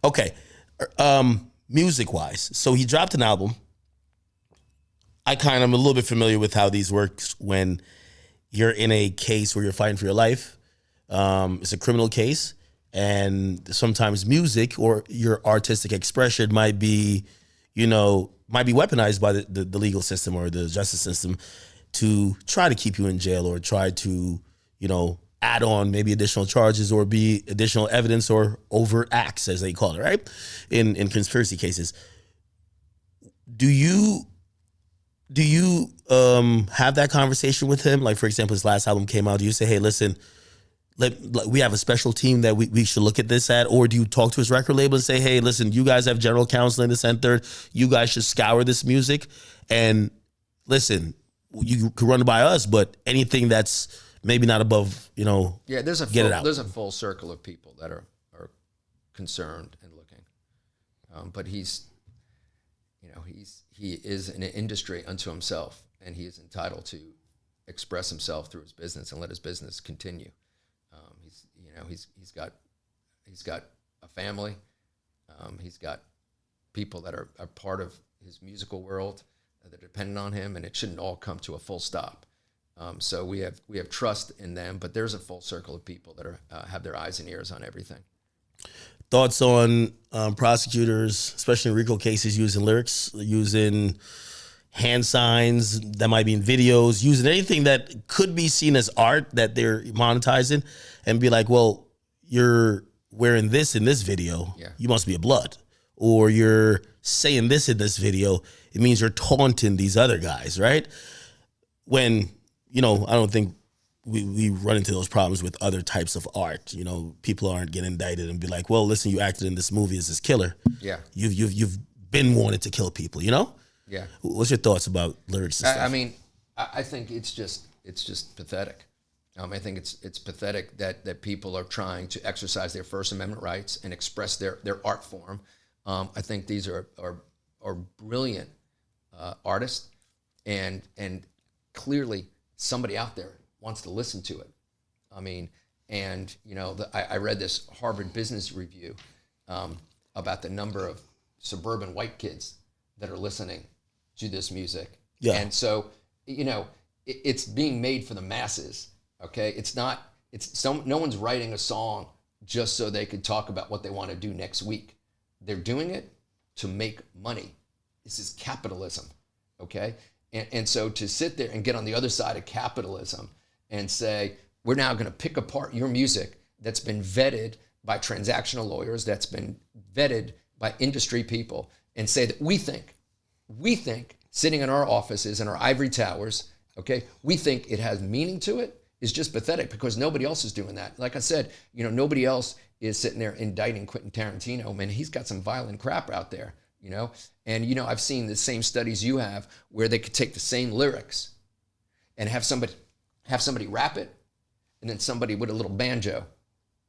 Okay. Music wise. So he dropped an album. I kind of am a little bit familiar with how these works when you're in a case where you're fighting for your life. It's a criminal case, and sometimes music or your artistic expression might be, might be weaponized by the legal system or the justice system to try to keep you in jail or try to, add on maybe additional charges or be additional evidence or overt acts, as they call it, right? In conspiracy cases. Do you have that conversation with him? Like, for example, his last album came out. Do you say, hey, listen, we have a special team that we should look at this at? Or do you talk to his record label and say, hey, listen, you guys have general counsel in the center. You guys should scour this music. And listen, you can run it by us, but anything that's maybe not above, Yeah, there's a full circle of people that are concerned and looking. But he is in an industry unto himself, and he is entitled to express himself through his business and let his business continue. He's got a family. He's got people that are part of his musical world that are dependent on him, and it shouldn't all come to a full stop. So we have trust in them, but there's a full circle of people that are have their eyes and ears on everything. Thoughts on prosecutors, especially in RICO cases, using lyrics, using hand signs that might be in videos, using anything that could be seen as art that they're monetizing, and be like, well, you're wearing this in this video, you must be a blood. Or you're saying this in this video, it means you're taunting these other guys, right? When, I don't think we run into those problems with other types of art. People aren't getting indicted and be like, well, listen, you acted in this movie as this killer. Yeah. You've been wanted to kill people, Yeah. What's your thoughts about lyrics and stuff? I mean, I think it's just pathetic. I think it's pathetic that people are trying to exercise their First Amendment rights and express their art form. I think these are brilliant artists, and clearly somebody out there wants to listen to it. I mean, and I read this Harvard Business Review about the number of suburban white kids that are listening to this music. Yeah. And so, it's being made for the masses. Okay. No one's writing a song just so they could talk about what they want to do next week. They're doing it to make money. This is capitalism. Okay. And so to sit there and get on the other side of capitalism and say, we're now going to pick apart your music that's been vetted by transactional lawyers, that's been vetted by industry people, and say that we think, sitting in our offices in our ivory towers, okay, we think it has meaning to it, is just pathetic, because nobody else is doing that. Like I said, nobody else is sitting there indicting Quentin Tarantino. Man, he's got some violent crap out there, And, I've seen the same studies you have where they could take the same lyrics and have somebody rap it, and then somebody with a little banjo.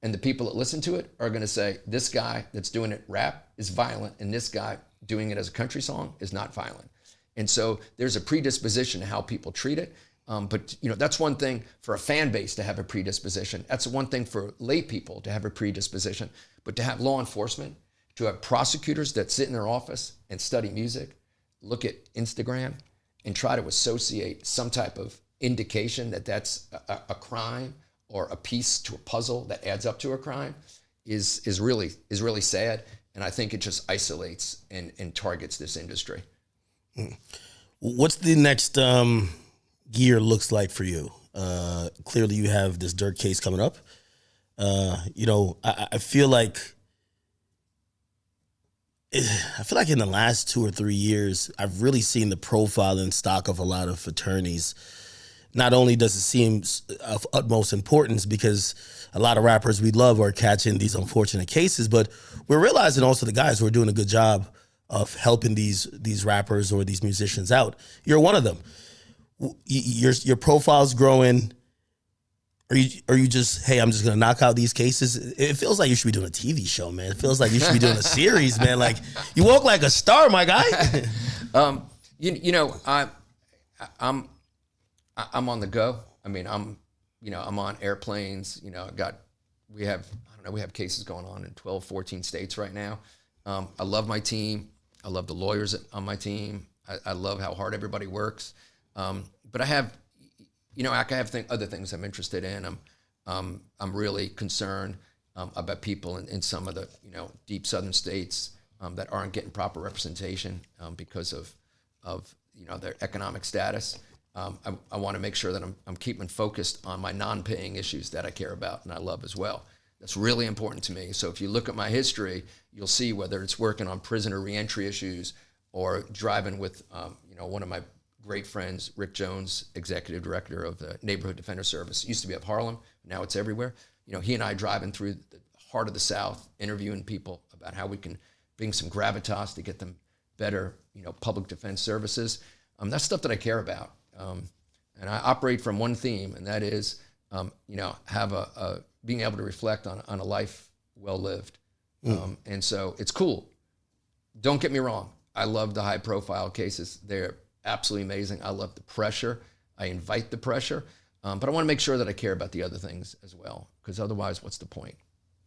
And the people that listen to it are going to say, this guy that's doing it rap is violent, and this guy doing it as a country song is not violent. And so there's a predisposition to how people treat it. But that's one thing for a fan base to have a predisposition. That's one thing for lay people to have a predisposition. But to have law enforcement, to have prosecutors that sit in their office and study music, look at Instagram, and try to associate some type of indication that that's a crime or a piece to a puzzle that adds up to a crime is really sad. And I think it just isolates and targets this industry. What's the next year looks like for you? Clearly you have this Durk case coming up. I feel like in the last 2 or 3 years, I've really seen the profile and stock of a lot of attorneys. Not only does it seem of utmost importance because a lot of rappers we love are catching these unfortunate cases, but we're realizing also the guys who are doing a good job of helping these rappers or these musicians out. You're one of them. Your profile's growing. Are you just, hey, I'm just gonna knock out these cases? It feels like you should be doing a TV show, man. It feels like you should be doing a series, man. Like, you walk like a star, my guy. I'm on the go. I mean, I'm on airplanes. We have, know we have cases going on in 12, 14 states right now. I love my team. I love the lawyers on my team. I love how hard everybody works. But I have, I have other things I'm interested in. I'm really concerned about people in some of the, deep southern states that aren't getting proper representation because of their economic status. I want to make sure that I'm keeping focused on my non-paying issues that I care about and I love as well. That's really important to me. So if you look at my history, you'll see whether it's working on prisoner reentry issues or driving with, one of my great friends, Rick Jones, executive director of the Neighborhood Defender Service. It used to be of Harlem, now it's everywhere. He and I driving through the heart of the South, interviewing people about how we can bring some gravitas to get them better, public defense services. That's stuff that I care about. And I operate from one theme, and that is, have being able to reflect on a life well lived. And so it's cool. Don't get me wrong. I love the high profile cases. They're absolutely amazing. I love the pressure. I invite the pressure. But I want to make sure that I care about the other things as well, because otherwise, what's the point?